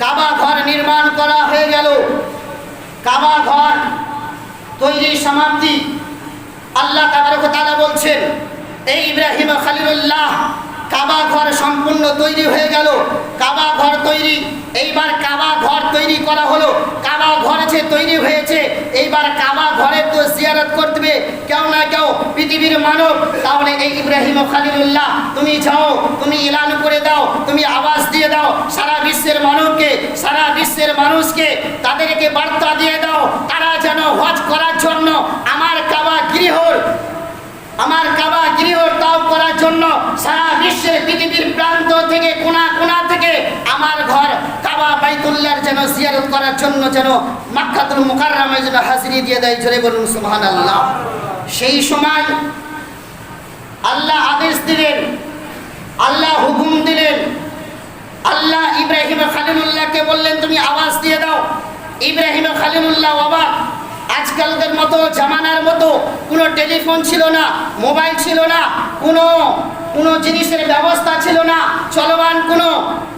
কাবা ঘর নির্মাণ করা হয়ে গেল। কাবা ঘর তৈরির সমাপ্তি। আল্লাহ তাবারক ওয়া তাআলা বলছেন, এই ইব্রাহিম খলিলুল্লাহ কাবা ঘর সম্পূর্ণ তৈরি হয়ে গেল। কাবা ঘর তৈরি, এইবার কাবা ঘর তৈরি করা হলো। কাবা ঘর যে তৈরি হয়েছে, এইবার কাবা ঘরের তো জিয়ারত করতে কেউ না কেউ পৃথিবীর মানব। তাহলে এই ইব্রাহিম খলিলুল্লাহ তুমি যাও, তুমি এলান করে দাও, তুমি আওয়াজ দিয়ে দাও সারা বিশ্বের মানবকে, সারা বিশ্বের মানুষকে, তাদেরকে বার্তা দিয়ে দাও তারা যেন হজ করার জন্য আমার কাবা গৃহর তাও করার জন্য সারা বিশ্বের পৃথিবীর প্রান্ত থেকে কোনা কোনা থেকে আমার ঘর কাবা বাইতুল্লাহর যেন জিয়ারত করার জন্য যেন মক্কাতুল মুকাররমায় যেন হাজিরি দিয়ে দেয়। জোরে বলুন সুবহানাল্লাহ। সেই সময় আল্লাহ আদেশ দিলেন, আল্লাহ হুকুম দিলেন, আল্লাহ ইব্রাহিম খলিলুল্লাহকে বললেন তুমি আওয়াজ দিয়ে দাও। ইব্রাহিম খলিলুল্লাহ অবাক। আজকালকার মতো জামানার মতো কোনো টেলিফোন ছিল না, মোবাইল ছিল না, কোনো জিনিসের ব্যবস্থা ছিল না, চলমান কোনো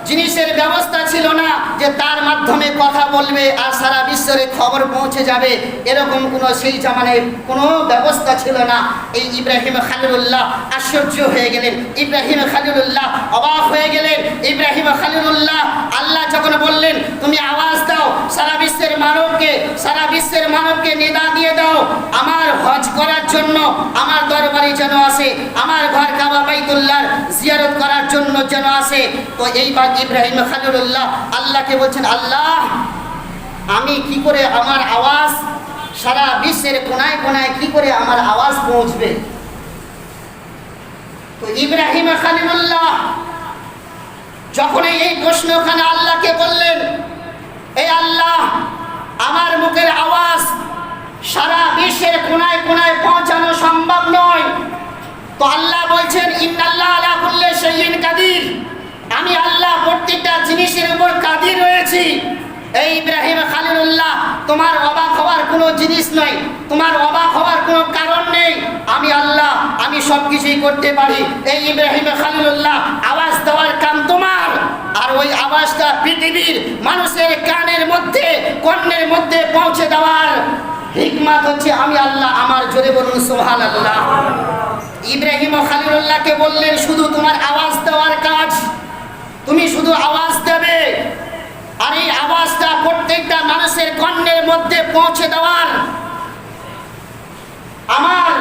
জিনিসের ব্যবস্থা ছিল না যে তার মাধ্যমে কথা বলবে আর সারা বিশ্বের খবর পৌঁছে যাবে, এরকম কোনো সেই জামানায় কোনো ব্যবস্থা ছিল না। এই ইব্রাহিম খলিলুল্লাহ আশ্চর্য হয়ে গেলেন, ইব্রাহিম খলিলুল্লাহ অবাক হয়ে গেলেন। ইব্রাহিম খলিলুল্লাহ আল্লাহ যখন বললেন তুমি আওয়াজ দাও সারা বিশ্বের মানবকে নিদা দিয়ে দাও আমার হজ করার জন্য আমার দরবারে যেন আসে, আমার ঘর কাবা বাইতুল্লাহর জিয়ারত করার জন্য যেন আসে। তো এইবার ইব্রাহিম খলিলুল্লাহ আল্লাহকে বলছেন, আল্লাহ আমি কি করে আমার আওয়াজ সারা বিশ্বের কোনায় কোনায় কি করে আমার আওয়াজ পৌঁছবে? তো ইব্রাহিম খলিলুল্লাহ যখন এই প্রশ্নখানে আল্লাহকে বললেন, এই আল্লাহ আমার মুখের আওয়াজ সারা বিশ্বের কোনায় কোনায় পৌঁছানো সম্ভব নয়। তো আল্লাহ বলছেন, ইন্নাল্লাহ আলা কুল্লি শাইইন কাদির, আমি আল্লাহ প্রত্যেকটা জিনিসের উপর কাদির রয়েছি। এই ইব্রাহিম খলিলুল্লাহ তোমার অবাক হওয়ার কোনো জিনিস নয়, তোমার অবাক হওয়ার কোনো কারণ নেই। আমি আল্লাহ, আমি সব কিছুই করতে পারি। এই ইব্রাহিম খলিলুল্লাহ আওয়াজ দেওয়ার কাম তোমার, আর ওই আওয়াজটা পৃথিবীর মানুষের কানের মধ্যে কর্ণের মধ্যে পৌঁছে দেওয়ার হিকমত হচ্ছে আমি আল্লাহ। আমার জোরে বলুন সুবহানাল্লাহ। ইব্রাহিম খলিলুল্লাহকে বললেন শুধু তোমার আওয়াজ দেওয়ার কাজ, তুমি শুধু আওয়াজ দেবে আর এই আওয়াজটা প্রত্যেকটা মানুষের কর্ণের মধ্যে পৌঁছে দেওয়ার আমার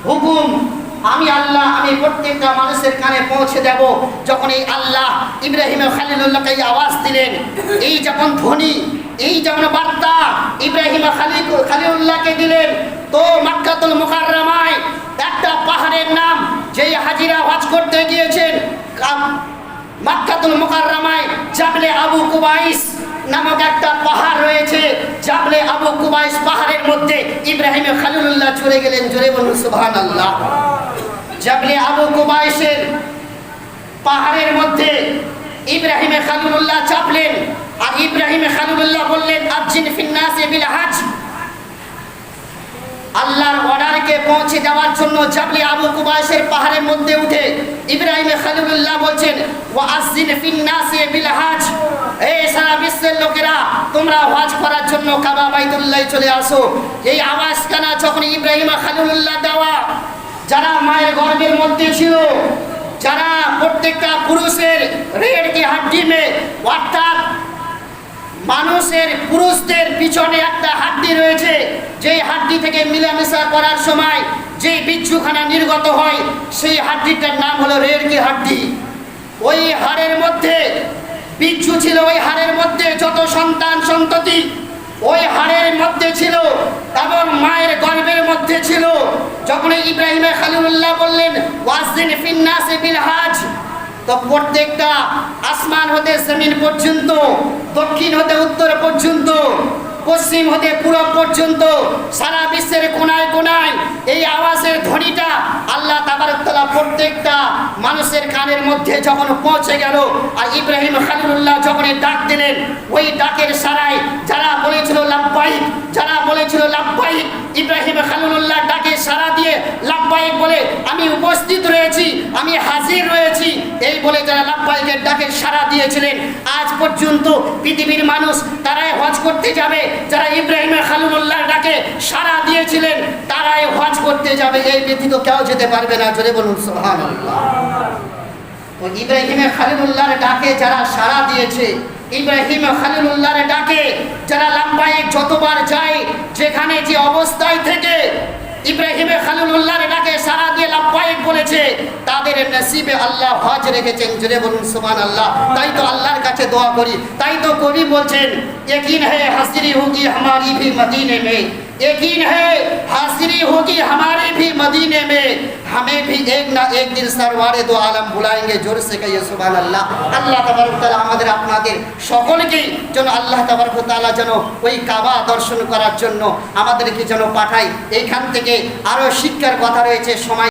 হুকুম। আমি আল্লাহ, আমি প্রত্যেকটা মানুষের কানে পৌঁছে দেব। যখন এই আল্লাহ ইব্রাহিম খলিলুল্লাহকে আওয়াজ দিলেন, এই যখন ধ্বনি, এই যখন বার্তা ইব্রাহিম খলিলুল্লাহকে দিলেন, তো মক্কাতুল মুকাররমায় একটা পাহাড়ের নাম, যেই হাজিরা হজ করতে গিয়েছেন মক্কাতুল মুকাররমায় জাবলে আবু কুবাইস নামক একটা পাহাড় রয়েছে। জাবলে আবু কুবাইস পাহাড়ের মধ্যে ইব্রাহিম খলিলুল্লাহ চলে গেলেন। জোরে বলুন সুবহানাল্লাহ। জাবলে আবু কুবাইসের পাহাড়ের মধ্যে ইব্রাহিম খলিলুল্লাহ চাপলেন, আর ইব্রাহিম খলিলুল্লাহ বললেন আযিন ফিন নাসি বিল হজ। আল্লাহর অর্ডারকে পৌঁছে দেওয়ার জন্য জাবলে আবু কুবাইসের পাহাড়ের মধ্যে উঠে ইব্রাহিম খলিলুল্লাহ বলছেন ওয়াযিন ফিন নাসি বিল হজ, এই সারা বিশ্বের লোকেরা তোমরা হজ করার জন্য কাবা বাইতুল্লাহ চলে আসো। এই আওয়াজ কানা যখন ইব্রাহিম খলিলুল্লাহ দেওয়া, যারা মায়ের গর্ভের মধ্যে ছিল, যারা প্রত্যেকটা পুরুষের রেড় কি হাড্ডি মে, অর্থাৎ মানুষের পুরুষদের পিছনে একটা হাড্ডি রয়েছে, যেই হাড্ডি থেকে মিলামেশা করার সময় যে বিচ্ছুখানা নির্গত হয়, সেই হাড্ডিটার নাম হলো রেড় কি হাড্ডি। ওই হাড়ের মধ্যে বিচ্ছু ছিল, ওই হাড়ের মধ্যে যত সন্তান সন্ততি ওই হাড়ের মধ্যে ছিল এবং মায়ের গর্ভের মধ্যে ছিল। যখন ইব্রাহিম খলিলুল্লাহ বললেন ওয়াযিন ফিন নাসি বিল হজ, তো প্রত্যেকটা আসমান হতে জমিন পর্যন্ত, দক্ষিণ হতে উত্তর পর্যন্ত, পশ্চিম হতে পূরব পর্যন্ত সারা বিশ্বের কোনায় কোনায় এই আওয়াজের ধ্বনিটা আল্লাহ তাবারক তাআলা প্রত্যেকটা মানুষের কানের মধ্যে যখন পৌঁছে গেল, আর ইব্রাহিম খলিলুল্লাহ যখন ডাক দিলেন, ওই ডাকের সারায় যারা বলেছিল লাব্বাইক, যারা বলেছিল লাব্বাইক, ইব্রাহিম খলিলুল্লাহ ডাকে সাড়া দিয়ে লাব্বাইক বলে আমি উপস্থিত রয়েছি, আমি হাজির রয়েছি, এই বলে যারা লাব্বাইকের ডাকে সাড়া দিয়েছিলেন আজ পর্যন্ত পৃথিবীর মানুষ তারাই হজ করতে যাবে। যারা ইব্রাহিম খলিলুল্লাহ ডাকে সাড়া দিয়েছিলেন তারাই হজ করতে যাবে, এই ব্যতীত কেউ যেতে পারবে না। জোরে বলুন সুবহানাল্লাহ। তো ইব্রাহিম খলিলুল্লাহর ডাকে যারা সাড়া দিয়েছে, ইব্রাহিম খলিলুল্লাহর ডাকে যারা লাব্বাইক যতবার যায়, যেখানে যে অবস্থায় থেকে ইব্রাহিম খলিলুল্লাহর ডাকে সাড়া দিয়ে লাব্বাইক বলেছে, তাদের নসিবে আল্লাহ হজ রেখেছেন। জোরে বলুন সুবহানাল্লাহ। তাই তো আল্লাহর কাছে দোয়া করি, তাই তো কবি বলছেন यकीन है हाजिरी होगी हमारी भी मदीने में, यकीन है हाजिरी होगी हमारे भी मदीने में, हमें भी एक ना एक दिन सरवारे दो आलम बुलाएंगे। जोर से कहिए सुभान अल्लाह। আল্লাহ তাবারক তাআলা আমাদের আপনাদের সকলকেই যেন আল্লাহ তাবারক তাআলা যেন ওই কাবা দর্শন করার জন্য আমাদেরকে যেন পাঠায়। এইখান থেকে আরও শিক্ষার কথা রয়েছে, সময়